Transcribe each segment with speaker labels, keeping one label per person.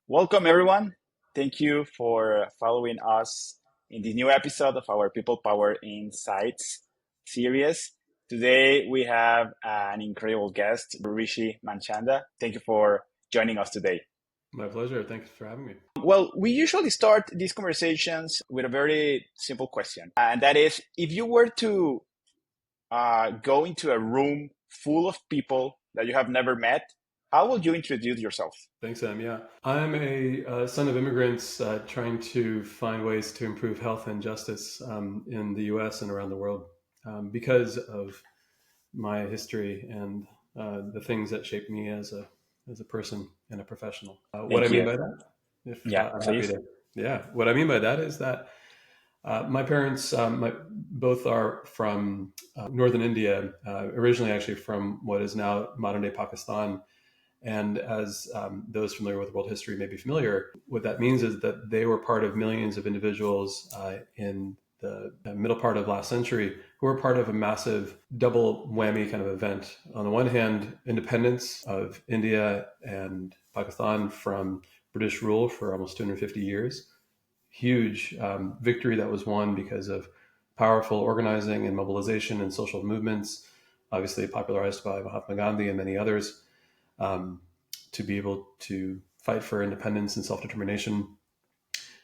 Speaker 1: Welcome, everyone. Thank you for following us in this new episode of our People Power Insights series. Today, we have an incredible guest, Rishi Manchanda. Thank you for joining us today.
Speaker 2: My pleasure. Thanks for having me.
Speaker 1: Well, we usually start these conversations with a very simple question, and that is if you were to go into a room full of people that you have never met, how would you introduce yourself?
Speaker 2: Thanks, Sam. Yeah, I'm a son of immigrants trying to find ways to improve health and justice in the U.S. and around the world because of my history and the things that shaped me as a person and a professional. What I
Speaker 1: Thank
Speaker 2: mean
Speaker 1: you.
Speaker 2: by that, if
Speaker 1: Yeah,
Speaker 2: I'm happy
Speaker 1: please.
Speaker 2: to, yeah, what I mean by that is that my parents both are from northern India, originally actually from what is now modern day Pakistan. And as those familiar with world history may be familiar, what that means is that they were part of millions of individuals in the middle part of last century who were part of a massive double whammy kind of event. On the one hand, independence of India and Pakistan from British rule for almost 250 years. Huge victory that was won because of powerful organizing and mobilization and social movements, obviously popularized by Mahatma Gandhi and many others, um, to be able to fight for independence and self-determination.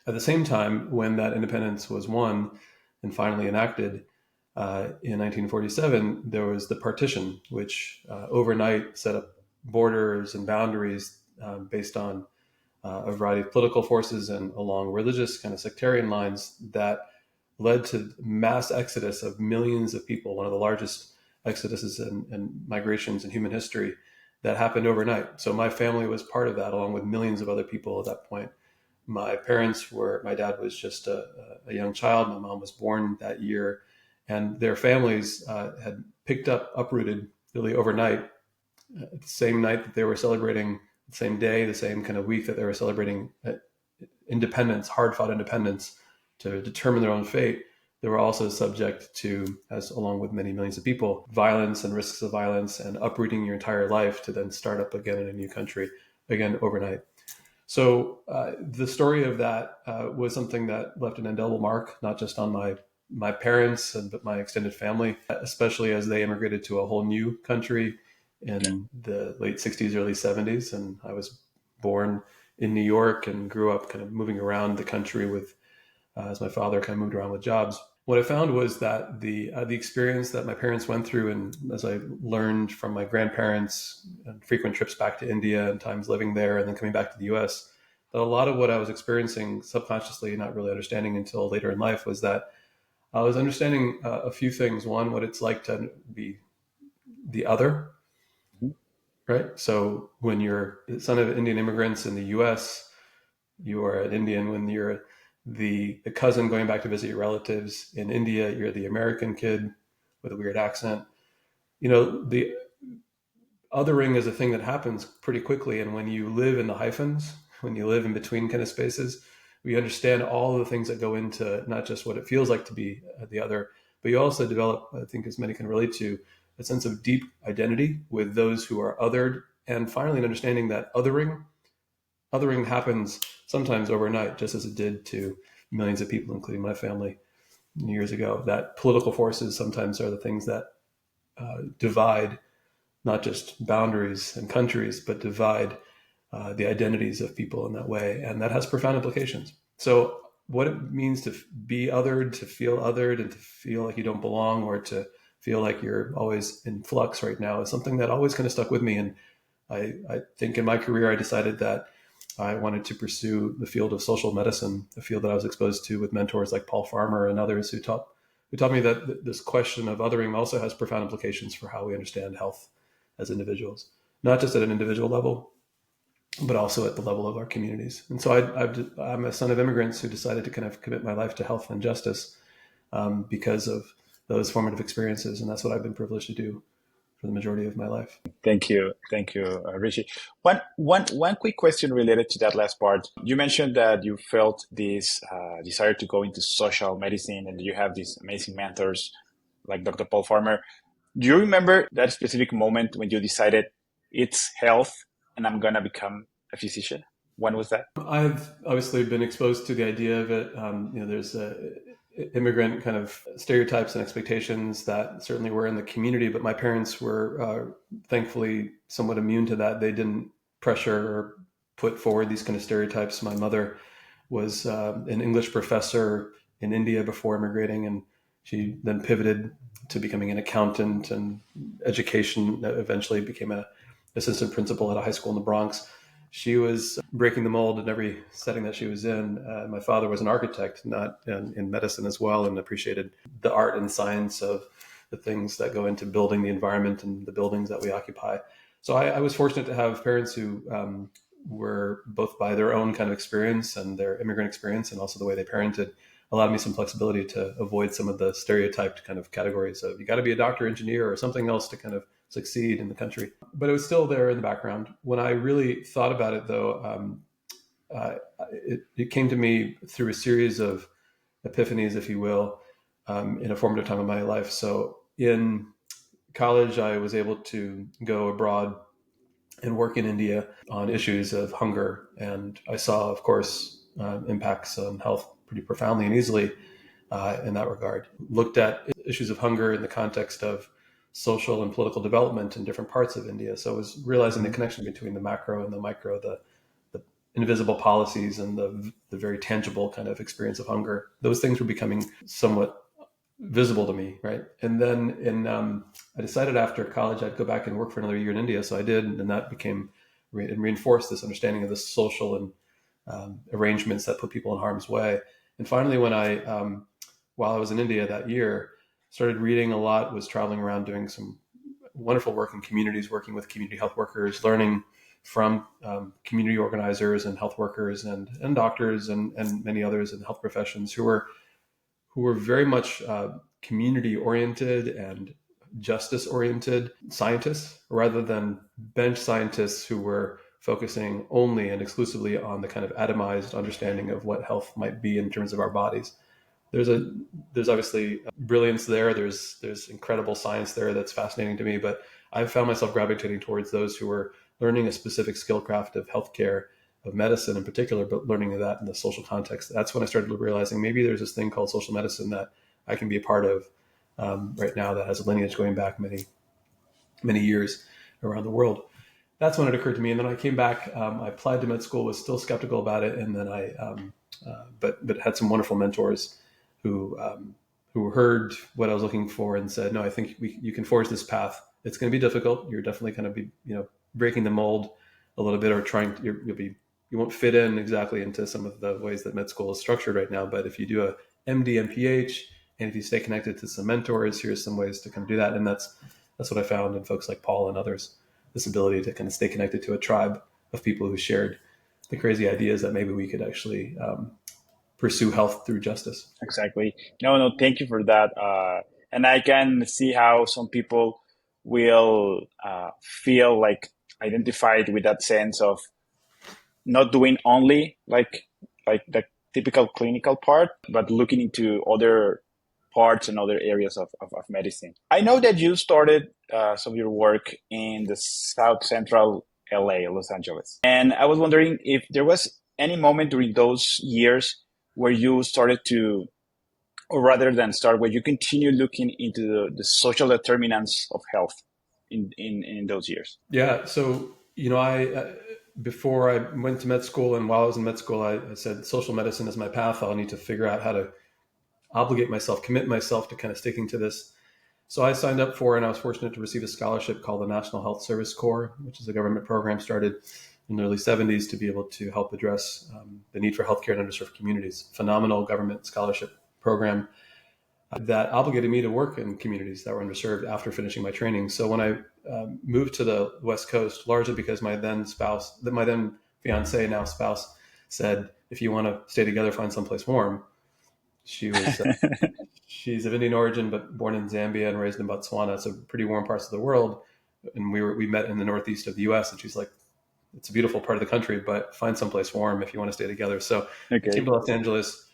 Speaker 2: At the same time, when that independence was won and finally enacted in 1947, there was the partition, which overnight set up borders and boundaries based on a variety of political forces and along religious kind of sectarian lines that led to mass exodus of millions of people, one of the largest exoduses and migrations in human history that happened overnight. So my family was part of that, along with millions of other people at that point. My dad was just a young child. My mom was born that year. And their families had picked up, uprooted really overnight, the same night that they were celebrating, the same day, the same kind of week that they were celebrating independence, hard fought independence to determine their own fate. They were also subject to, as along with many millions of people, violence and risks of violence and uprooting your entire life to then start up again in a new country, again overnight. So the story of that was something that left an indelible mark, not just on my parents and but my extended family, especially as they immigrated to a whole new country in the late 60s, early 70s. And I was born in New York and grew up kind of moving around the country with as my father kind of moved around with jobs. What I found was that the experience that my parents went through, and as I learned from my grandparents and frequent trips back to India and times living there and then coming back to the U.S., that a lot of what I was experiencing subconsciously, not really understanding until later in life, was that I was understanding a few things. One, what it's like to be the other,
Speaker 1: Mhm.
Speaker 2: right? So when you're the son of Indian immigrants in the U.S., you are an Indian. When you're the cousin going back to visit your relatives in India, you're the American kid with a weird accent. The othering is a thing that happens pretty quickly. And when you live in the hyphens, when you live in between kind of spaces, we understand all the things that go into not just what it feels like to be the other, but you also develop, I think, as many can relate to, a sense of deep identity with those who are othered. And finally, an understanding that othering happens sometimes overnight, just as it did to millions of people, including my family years ago. That political forces sometimes are the things that divide not just boundaries and countries, but divide the identities of people in that way. And that has profound implications. So, what it means to be othered, to feel othered, and to feel like you don't belong or to feel like you're always in flux right now is something that always kind of stuck with me. And I think in my career, I decided that I wanted to pursue the field of social medicine, a field that I was exposed to with mentors like Paul Farmer and others who taught me that this question of othering also has profound implications for how we understand health as individuals, not just at an individual level, but also at the level of our communities. And so I'm a son of immigrants who decided to kind of commit my life to health and justice because of those formative experiences, and that's what I've been privileged to do for the majority of my life.
Speaker 1: Thank you, Rishi. One quick question related to that last part. You mentioned that you felt this desire to go into social medicine, and you have these amazing mentors like Dr. Paul Farmer. Do you remember that specific moment when you decided it's health and I'm gonna become a physician? When was that?
Speaker 2: I've obviously been exposed to the idea of it. There's immigrant kind of stereotypes and expectations that certainly were in the community, but my parents were thankfully somewhat immune to that. They didn't pressure or put forward these kind of stereotypes. My mother was an English professor in India before immigrating, and she then pivoted to becoming an accountant and education. Eventually became an assistant principal at a high school in the Bronx. She was breaking the mold in every setting that she was in. My father was an architect, not in medicine as well, and appreciated the art and science of the things that go into building the environment and the buildings that we occupy. So I was fortunate to have parents who were both by their own kind of experience and their immigrant experience, and also the way they parented, allowed me some flexibility to avoid some of the stereotyped kind of categories of you got to be a doctor, engineer, or something else to kind of succeed in the country. But it was still there in the background. When I really thought about it, though, it came to me through a series of epiphanies, if you will, in a formative time of my life. So in college, I was able to go abroad and work in India on issues of hunger. And I saw, of course, impacts on health pretty profoundly and easily in that regard. Looked at issues of hunger in the context of social and political development in different parts of India. So I was realizing the connection between the macro and the micro, the invisible policies and the very tangible kind of experience of hunger. Those things were becoming somewhat visible to me, right? And then I decided after college I'd go back and work for another year in India. So I did, and that became and reinforced this understanding of the social and arrangements that put people in harm's way. And finally, when while I was in India that year, started reading a lot, was traveling around doing some wonderful work in communities, working with community health workers, learning from community organizers and health workers and doctors and many others in health professions who were very much community oriented and justice oriented scientists rather than bench scientists who were focusing only and exclusively on the kind of atomized understanding of what health might be in terms of our bodies. There's obviously brilliance there. There's incredible science there that's fascinating to me, but I've found myself gravitating towards those who are learning a specific skill craft of healthcare, of medicine in particular, but learning that in the social context. That's when I started realizing maybe there's this thing called social medicine that I can be a part of right now that has a lineage going back many years around the world. That's when it occurred to me. And then I came back, I applied to med school, was still skeptical about it. And then but had some wonderful mentors who heard what I was looking for and said, no, I think you can forge this path. It's going to be difficult. You're definitely going to be, breaking the mold a little bit or you won't fit in exactly into some of the ways that med school is structured right now. But if you do a MD, MPH, and if you stay connected to some mentors, here's some ways to kind of do that. And that's what I found in folks like Paul and others, this ability to kind of stay connected to a tribe of people who shared the crazy ideas that maybe we could actually pursue health through justice.
Speaker 1: Exactly. No, thank you for that. And I can see how some people will feel like identified with that sense of not doing only like the typical clinical part, but looking into other parts and other areas of medicine. I know that you started some of your work in the South Central LA, Los Angeles. And I was wondering if there was any moment during those years where you started to, or rather than start, where you continue looking into the social determinants of health in those years.
Speaker 2: Yeah. So, I before I went to med school and while I was in med school, I said social medicine is my path. I'll need to figure out how to obligate myself, commit myself to kind of sticking to this. So I signed up for, and I was fortunate to receive a scholarship called the National Health Service Corps, which is a government program started in the early 70s to be able to help address the need for healthcare in underserved communities. Phenomenal government scholarship program that obligated me to work in communities that were underserved after finishing my training. So when I moved to the West Coast, largely because my then fiance, now spouse, said, if you want to stay together, find someplace warm. She's of Indian origin, but born in Zambia and raised in Botswana. So pretty warm parts of the world. And we met in the Northeast of the US, and she's like, it's a beautiful part of the country, but find someplace warm if you want to stay together. So I came to Los Angeles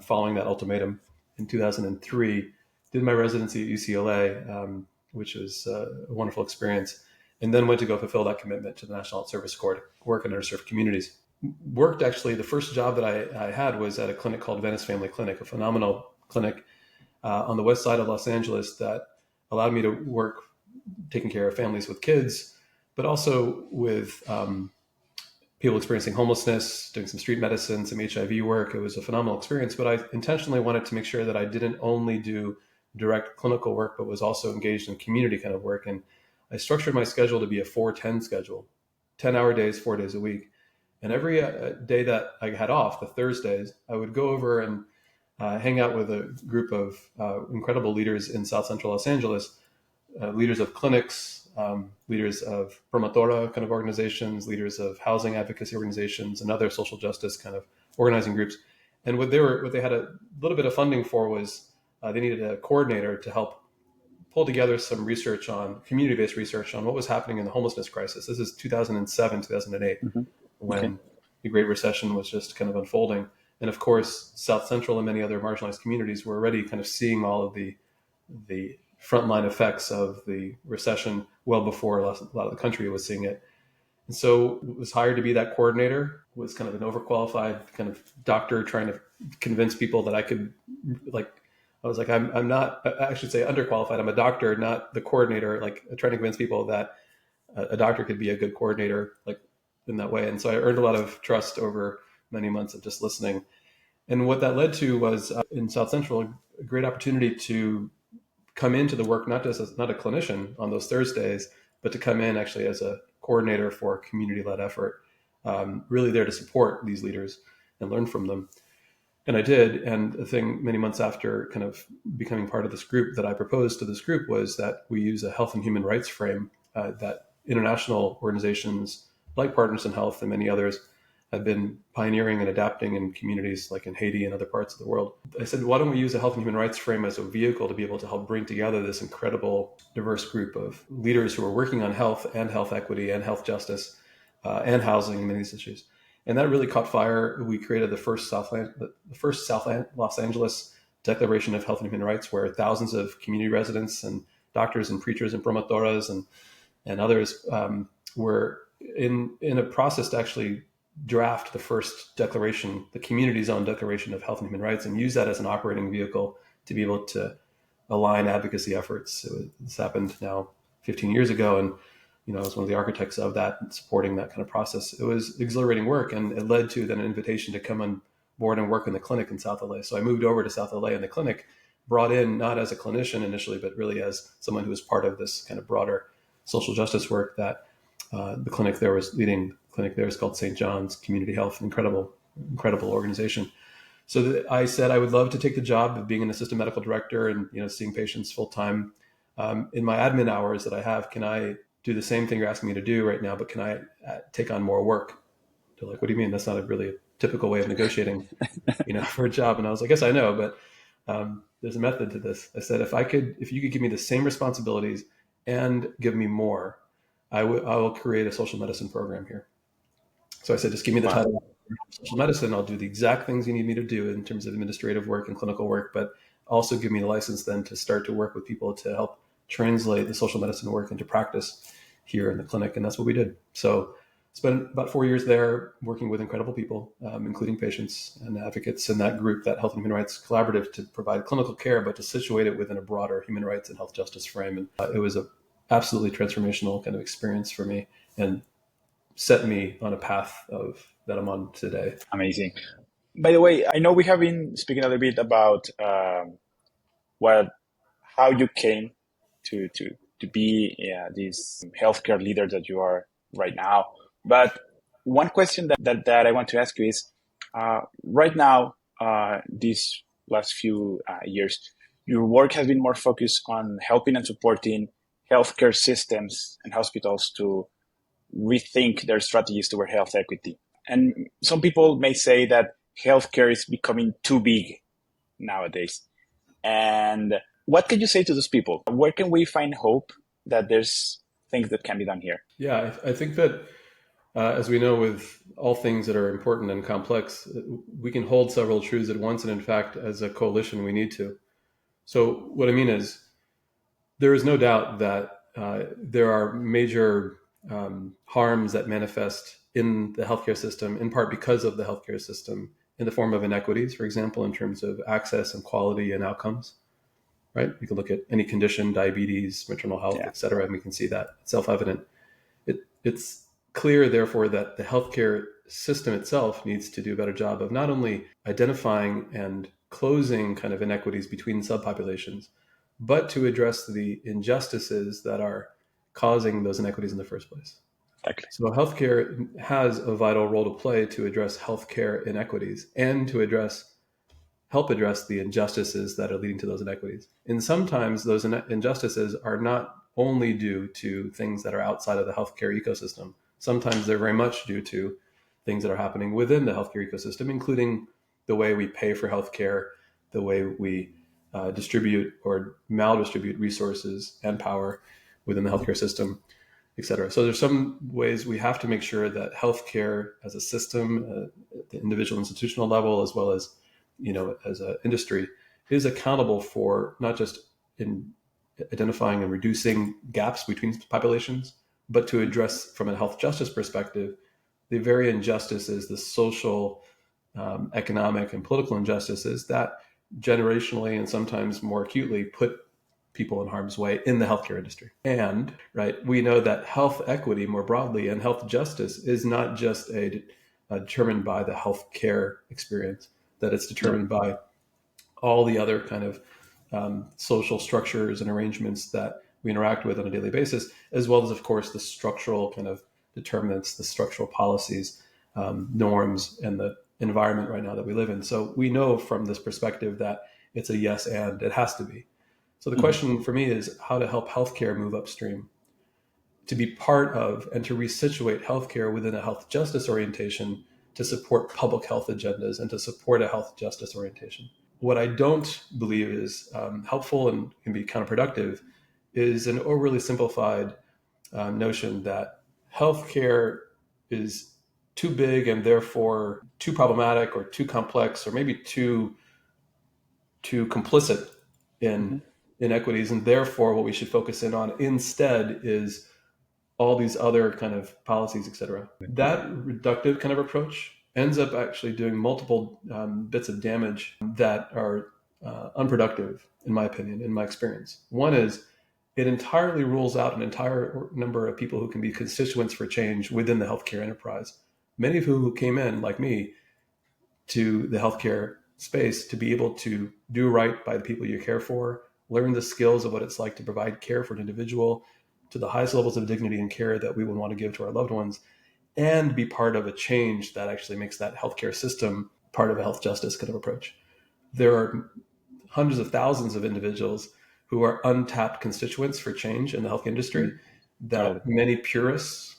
Speaker 2: following that ultimatum in 2003, did my residency at UCLA, which was a wonderful experience, and then went to go fulfill that commitment to the National Health Service Corps to work in underserved communities. worked actually. The first job that I had was at a clinic called Venice Family Clinic, a phenomenal clinic on the west side of Los Angeles that allowed me to work taking care of families with kids, but also with people experiencing homelessness, doing some street medicine, some HIV work. It was a phenomenal experience, but I intentionally wanted to make sure that I didn't only do direct clinical work, but was also engaged in community kind of work. And I structured my schedule to be a 4-10 schedule, 10-hour days, 4 days a week. And every day that I had off, the Thursdays, I would go over and hang out with a group of incredible leaders in South Central Los Angeles, leaders of clinics, leaders of promotora kind of organizations, leaders of housing advocacy organizations, and other social justice kind of organizing groups. And what they had a little bit of funding for was they needed a coordinator to help pull together some research on community-based research on what was happening in the homelessness crisis. This is 2007, 2008,
Speaker 1: Hmm. Okay.
Speaker 2: when the Great Recession was just kind of unfolding. And of course, South Central and many other marginalized communities were already kind of seeing all of the frontline effects of the recession well before a lot of the country was seeing it. And so was hired to be that coordinator, was kind of an overqualified kind of doctor trying to convince people that I could, like, I was like, I'm not, I should say underqualified. I'm a doctor, not the coordinator, like trying to convince people that a doctor could be a good coordinator, like in that way. And so I earned a lot of trust over many months of just listening. And what that led to was in South Central, a great opportunity to come into the work not just as not a clinician on those Thursdays, but to come in actually as a coordinator for a community-led effort, really there to support these leaders and learn from them. And I did. And the thing many months after kind of becoming part of this group that I proposed to this group was that we use a health and human rights frame that international organizations like Partners in Health and many others have been pioneering and adapting in communities like in Haiti and other parts of the world. I said, why don't we use a health and human rights frame as a vehicle to be able to help bring together this incredible, diverse group of leaders who are working on health and health equity and health justice and housing and many of these issues. And that really caught fire. We created the first South Los Angeles Declaration of Health and Human Rights, where thousands of community residents and doctors and preachers and promotoras and others were in a process to actually draft the first declaration, the community's own Declaration of Health and Human Rights, and use that as an operating vehicle to be able to align advocacy efforts. This happened now 15 years ago, and I was one of the architects of that, supporting that kind of process. It was exhilarating work, and it led to then an invitation to come on board and work in the clinic in South LA. So I moved over to South LA, and the clinic brought in not as a clinician initially, but really as someone who was part of this kind of broader social justice work that the clinic there was leading. The clinic there is called St. John's Community Health, incredible organization. So I said I would love to take the job of being an assistant medical director and seeing patients full time. In my admin hours that I have, can I do the same thing you're asking me to do right now, but can I take on more work? They're like, what do you mean? That's not a really typical way of negotiating, for a job. And I was like, yes, I know, but there's a method to this. I said, if you could give me the same responsibilities and give me more, I will create a social medicine program here. So I said, just give me the
Speaker 1: Wow.
Speaker 2: title of social medicine. I'll do the exact things you need me to do in terms of administrative work and clinical work, but also give me the license then to start to work with people to help translate the social medicine work into practice here in the clinic. And that's what we did. So spent about 4 years there working with incredible people, including patients and advocates in that group, that Health and Human Rights Collaborative, to provide clinical care, but to situate it within a broader human rights and health justice frame. And it was a absolutely transformational kind of experience for me and set me on a path that I'm on today.
Speaker 1: Amazing. By the way, I know we have been speaking a little bit about what how you came to be this healthcare leader that you are right now. But one question that I want to ask you is, right now, these last few years, your work has been more focused on helping and supporting healthcare systems and hospitals to rethink their strategies toward health equity. And some people may say that healthcare is becoming too big nowadays. And what can you say to those people? Where can we find hope that there's things that can be done here?
Speaker 2: Yeah, I think that as we know, with all things that are important and complex, we can hold several truths at once. And in fact, as a coalition, we need to. So what I mean is, there is no doubt that there are major harms that manifest in the healthcare system, in part because of the healthcare system, in the form of inequities, for example, in terms of access and quality and outcomes, right? We can look at any condition, diabetes, maternal health,
Speaker 1: Yeah,
Speaker 2: et cetera, and we can see that self-evident. It's clear, therefore, that the healthcare system itself needs to do a better job of not only identifying and closing kind of inequities between subpopulations, but to address the injustices that are causing those inequities in the first place.
Speaker 1: exactly.
Speaker 2: So healthcare has a vital role to play to address healthcare inequities and to help address the injustices that are leading to those inequities. And sometimes those injustices are not only due to things that are outside of the healthcare ecosystem. Sometimes they're very much due to things that are happening within the healthcare ecosystem, including the way we pay for healthcare, the way we distribute or maldistribute resources and power within the healthcare system, et cetera. So there's some ways we have to make sure that healthcare as a system, at the individual institutional level, as well as as an industry, is accountable for not just in identifying and reducing gaps between populations, but to address from a health justice perspective the very injustices, the social, economic, and political injustices that generationally and sometimes more acutely put people in harm's way in the healthcare industry. And we know that health equity more broadly and health justice is not just determined by the healthcare experience, that it's determined by all the other kind of social structures and arrangements that we interact with on a daily basis, as well as, of course, the structural kind of determinants, the structural policies, norms, and the environment right now that we live in. So we know from this perspective that it's a yes, and it has to be. So the question for me is how to help healthcare move upstream, to be part of and to resituate healthcare within a health justice orientation to support public health agendas and to support a health justice orientation. What I don't believe is helpful and can be counterproductive is an overly simplified notion that healthcare is too big and therefore too problematic or too complex or maybe too complicit in inequities, and therefore what we should focus in on instead is all these other kind of policies, et cetera. That reductive kind of approach ends up actually doing multiple bits of damage that are unproductive, in my opinion, in my experience. One is it entirely rules out an entire number of people who can be constituents for change within the healthcare enterprise, many of who came in, like me, to the healthcare space to be able to do right by the people you care for, learn the skills of what it's like to provide care for an individual to the highest levels of dignity and care that we would want to give to our loved ones, and be part of a change that actually makes that healthcare system part of a health justice kind of approach. There are hundreds of thousands of individuals who are untapped constituents for change in the health industry that many purists,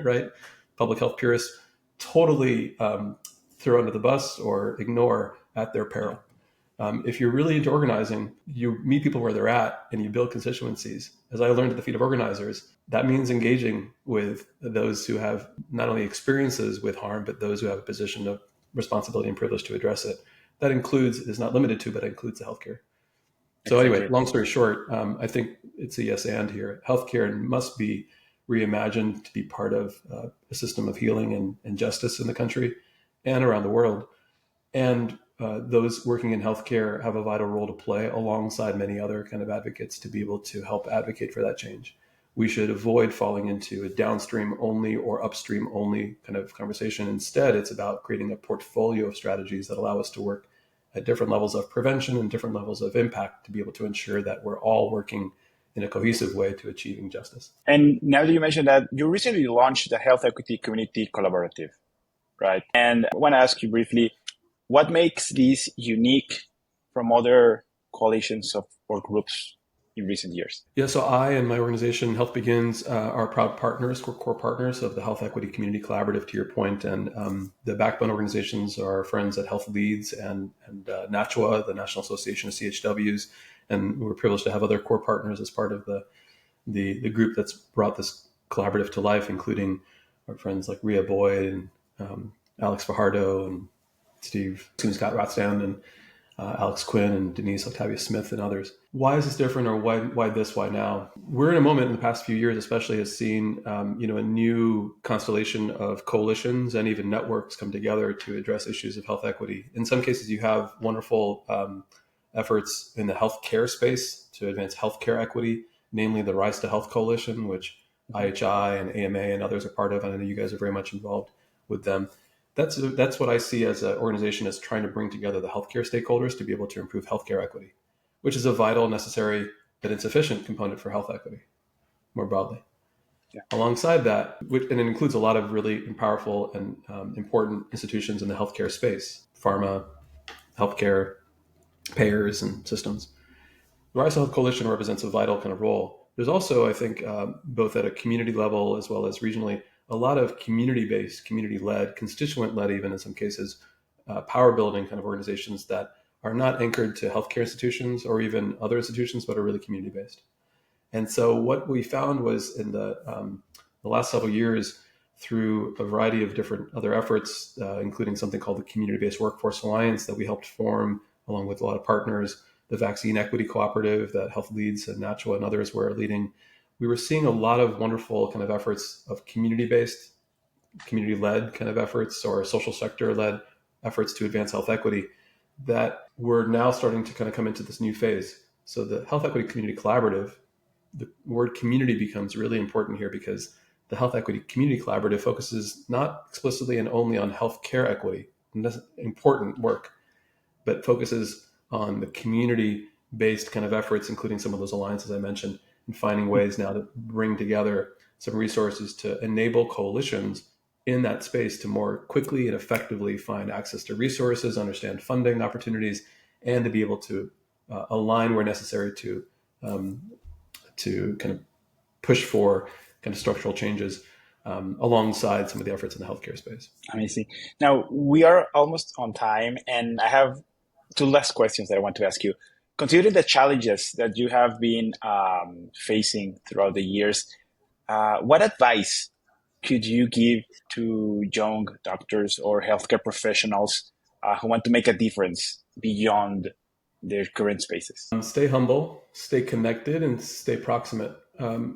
Speaker 2: right, public health purists, totally throw under the bus or ignore at their peril. If you're really into organizing, you meet people where they're at and you build constituencies. As I learned at the feet of organizers, that means engaging with those who have not only experiences with harm, but those who have a position of responsibility and privilege to address it. That includes, is not limited to, but includes the healthcare. So anyway, long story short, I think it's a yes and here. Healthcare must be reimagined to be part of a system of healing and justice in the country and around the world. And those working in healthcare have a vital role to play alongside many other kind of advocates to be able to help advocate for that change. We should avoid falling into a downstream only or upstream only kind of conversation. Instead, it's about creating a portfolio of strategies that allow us to work at different levels of prevention and different levels of impact to be able to ensure that we're all working in a cohesive way to achieving justice.
Speaker 1: And now that you mentioned that, you recently launched the Health Equity Community Collaborative, right? And I want to ask you briefly, what makes this unique from other coalitions of or groups in recent years?
Speaker 2: Yeah, so I and my organization, Health Begins, are proud partners, we're core partners of the Health Equity Community Collaborative, to your point. And the backbone organizations are our friends at Health Leads and NACHWA, the National Association of CHWs. And we're privileged to have other core partners as part of the group that's brought this collaborative to life, including our friends like Rhea Boyd and Alex Fajardo and Steve Scott Rothstown. And Alex Quinn and Denise Octavia Smith and others. Why is this different, or why this, why now? We're in a moment in the past few years, especially, has seen a new constellation of coalitions and even networks come together to address issues of health equity. In some cases, you have wonderful efforts in the healthcare space to advance healthcare equity, namely the Rise to Health Coalition, which IHI and AMA and others are part of, and I know you guys are very much involved with them. That's what I see as an organization as trying to bring together the healthcare stakeholders to be able to improve healthcare equity, which is a vital, necessary, but insufficient component for health equity more broadly.
Speaker 1: Yeah.
Speaker 2: Alongside that, and it includes a lot of really powerful and important institutions in the healthcare space, pharma, healthcare, payers, and systems. The Rise Health Coalition represents a vital kind of role. There's also, I think, both at a community level as well as regionally, a lot of community-based, community-led, constituent-led, even in some cases, power-building kind of organizations that are not anchored to healthcare institutions or even other institutions, but are really community-based. And so what we found was in the last several years, through a variety of different other efforts, including something called the Community-Based Workforce Alliance that we helped form along with a lot of partners, the Vaccine Equity Cooperative that Health Leads and NACHWA and others were leading, we were seeing a lot of wonderful kind of efforts of community-based, community-led kind of efforts or social sector-led efforts to advance health equity that we're now starting to kind of come into this new phase. So the Health Equity Community Collaborative, the word community becomes really important here because the Health Equity Community Collaborative focuses not explicitly and only on healthcare equity, and that's important work, but focuses on the community-based kind of efforts, including some of those alliances I mentioned, and finding ways now to bring together some resources to enable coalitions in that space to more quickly and effectively find access to resources, understand funding opportunities, and to be able to align where necessary to kind of push for kind of structural changes alongside some of the efforts in the healthcare space.
Speaker 1: Amazing. Now, we are almost on time, and I have two last questions that I want to ask you. Considering the challenges that you have been facing throughout the years, what advice could you give to young doctors or healthcare professionals who want to make a difference beyond their current spaces?
Speaker 2: Stay humble, stay connected, and stay proximate.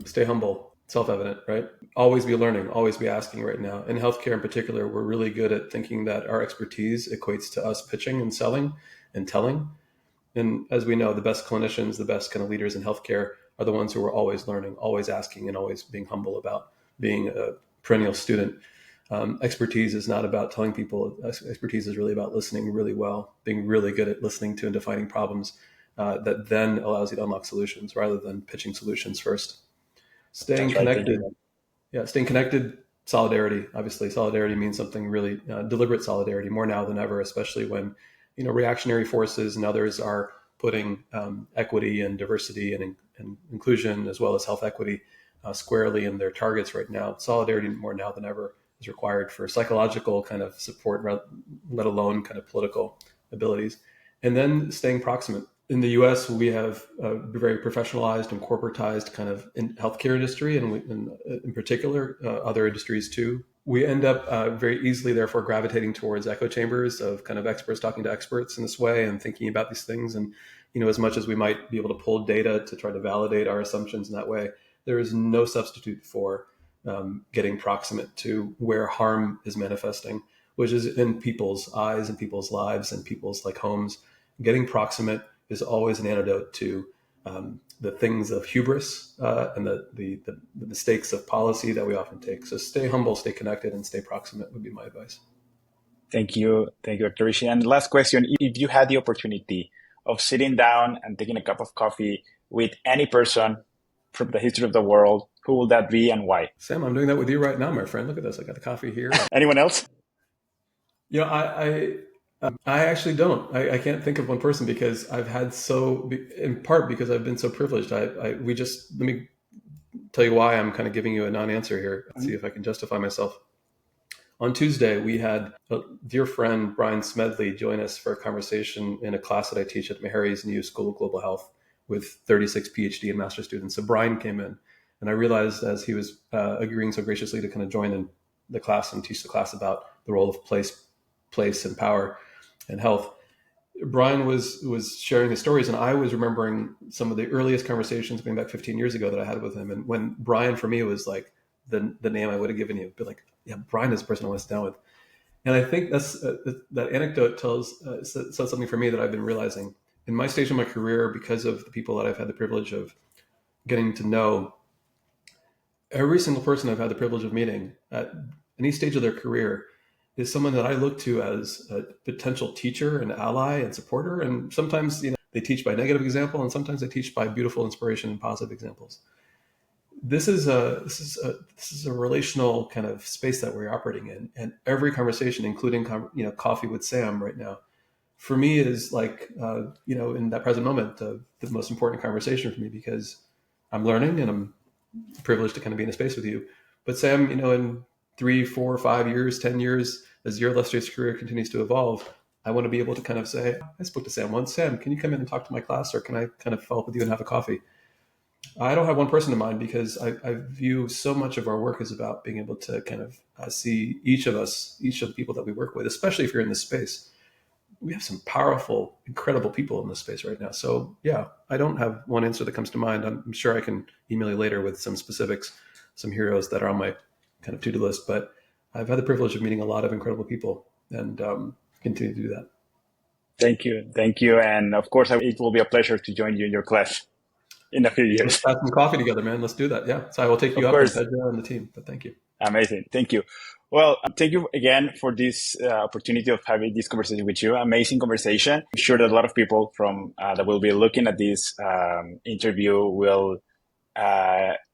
Speaker 2: Stay humble, self-evident, right? Always be learning, always be asking right now. In healthcare in particular, we're really good at thinking that our expertise equates to us pitching and selling and telling. And as we know, the best clinicians, the best kind of leaders in healthcare are the ones who are always learning, always asking, and always being humble about being a perennial student. Expertise is not about telling people. Expertise is really about listening really well, being really good at listening to and defining problems that then allows you to unlock solutions rather than pitching solutions first. Staying
Speaker 1: That's right. Thank
Speaker 2: connected.
Speaker 1: you.
Speaker 2: Yeah, staying connected. Solidarity. Obviously, solidarity means something really deliberate solidarity more now than ever, especially when reactionary forces and others are putting equity and diversity and inclusion as well as health equity squarely in their targets right now. Solidarity more now than ever is required for psychological kind of support, let alone kind of political abilities. And then staying proximate. In the U.S., we have a very professionalized and corporatized kind of healthcare industry, and in particular, other industries too. We end up very easily, therefore, gravitating towards echo chambers of kind of experts talking to experts in this way and thinking about these things. And, as much as we might be able to pull data to try to validate our assumptions in that way, there is no substitute for getting proximate to where harm is manifesting, which is in people's eyes and people's lives and people's homes. Getting proximate is always an antidote to the things of hubris and the mistakes of policy that we often take. So stay humble, stay connected, and stay proximate would be my advice.
Speaker 1: Thank you. Thank you, Dr. Rishi. And last question, if you had the opportunity of sitting down and taking a cup of coffee with any person from the history of the world, who will that be and why?
Speaker 2: Sam, I'm doing that with you right now, my friend. Look at this. I got the coffee here.
Speaker 1: Anyone else?
Speaker 2: I actually don't. I can't think of one person because I've had in part because I've been so privileged. Let me tell you why I'm kind of giving you a non-answer here. Let's see if I can justify myself. On Tuesday, we had a dear friend, Brian Smedley, join us for a conversation in a class that I teach at Meharry's new School of Global Health with 36 PhD and master students. So Brian came in, and I realized as he was agreeing so graciously to kind of join in the class and teach the class about the role of place and power and health, Brian was sharing his stories, and I was remembering some of the earliest conversations going back 15 years ago that I had with him. And when Brian for me was like the name I would have given you, but like, yeah, Brian is the person I want to sit down with. And I think that anecdote says something for me that I've been realizing in my stage of my career, because of the people that I've had the privilege of getting to know. Every single person I've had the privilege of meeting at any stage of their career is someone that I look to as a potential teacher and ally and supporter. And sometimes, they teach by negative example, and sometimes they teach by beautiful inspiration and positive examples. This is a relational kind of space that we're operating in, and every conversation, including coffee with Sam right now, for me is like in that present moment the most important conversation for me, because I'm learning and I'm privileged to kind of be in a space with you. But Sam, in 3, 4, 5 years, 10 years, as your illustrious career continues to evolve, I want to be able to kind of say, I spoke to Sam once. Sam, can you come in and talk to my class, or can I kind of follow up with you and have a coffee? I don't have one person in mind, because I view so much of our work as about being able to kind of see each of us, each of the people that we work with, especially if you're in this space. We have some powerful, incredible people in this space right now. So yeah, I don't have one answer that comes to mind. I'm sure I can email you later with some specifics, some heroes that are on my kind of to-do list. But I've had the privilege of meeting a lot of incredible people, and continue to do that.
Speaker 1: Thank you, and of course, it will be a pleasure to join you in your class in a few
Speaker 2: Let's
Speaker 1: years.
Speaker 2: have some coffee together, man. Let's do that. Yeah. So I will take
Speaker 1: Of
Speaker 2: you up, and
Speaker 1: course,
Speaker 2: Pedro and the team. But thank you.
Speaker 1: amazing. Thank you. Well, thank you again for this opportunity of having this conversation with you. Amazing conversation. I'm sure that a lot of people from that will be looking at this interview will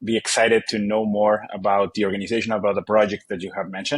Speaker 1: be excited to know more about the organization, about the project that you have mentioned.